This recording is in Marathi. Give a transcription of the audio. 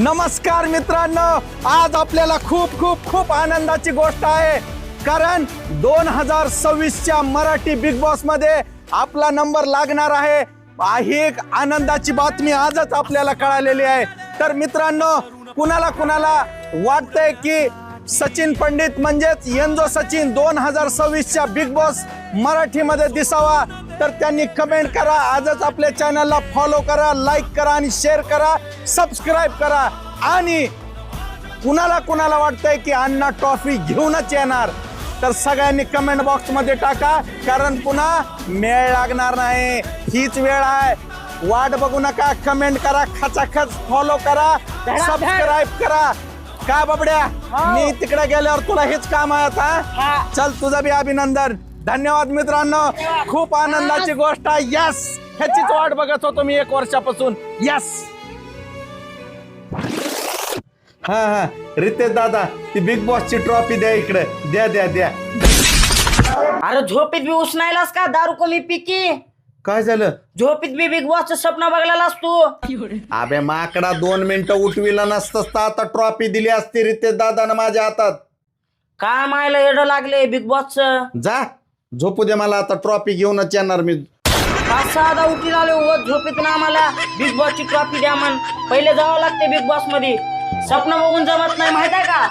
नमस्कार मित्रांनो, आज आपल्याला खूप खूप खूप आनंदाची गोष्ट आहे, कारण 2026च्या मराठी बिग बॉस मध्ये आपला नंबर लागणार आहे। ही एक आनंदाची बातमी आजच आपल्याला कळालेली आहे। तर मित्रांनो, कुणाला कुणाला वाटतंय की सचिन पंडित म्हणजेच यंजो सचिन 2026च्या बिग बॉस मराठीमध्ये दिसावा, तर त्यांनी कमेंट करा। आजच आपल्या चॅनलला फॉलो करा, लाईक करा आणि शेअर करा, सबस्क्राईब करा। आणि कुणाला कुणाला वाटतंय की अण्णा ट्रॉफी घेऊनच येणार, तर सगळ्यांनी कमेंट बॉक्स मध्ये टाका, कारण पुन्हा मेळ लागणार नाही। हीच वेळ आहे, वाट बघू नका, कमेंट करा, खचाखच फॉलो करा, सबस्क्राईब करा। काय बाबड्या, मी तिकडे गेल्यावर तुला हेच काम आहे आता। चल, तुझं बी अभिनंदन, धन्यवाद मित्रांनो, खूप आनंदाची गोष्ट आहे। यस, ह्याचीच वाट बघत होतो मी 1 वर्षापासून। यस, हा रितेश दादा, ती बिग बॉस ची ट्रॉफी द्या इकडे, द्या द्या द्या। अरे झोपेत बी उसनायलास का दारू कमी पिकी? काय झालं? झोपेत बी बिग बॉसचं स्वप्न बघलास तू? अबे माकडा, 2 मिनिटं उठविला नसतस तर आता ट्रॉफी दिली असती रितेश दादानं माझ्या हातात। काय मायला एवढं लागले बिग बॉसचं? जा झोपू दे मला, आता ट्रॉफी घेऊनच येणार मी। 5-6दा उठून आले झोपेतून, आम्हाला बिग बॉसची ट्रॉफी द्या म्हण। पहिले जावं लागते बिग बॉस मध्ये, स्वप्न बघून जमत नाही, माहित आहे का?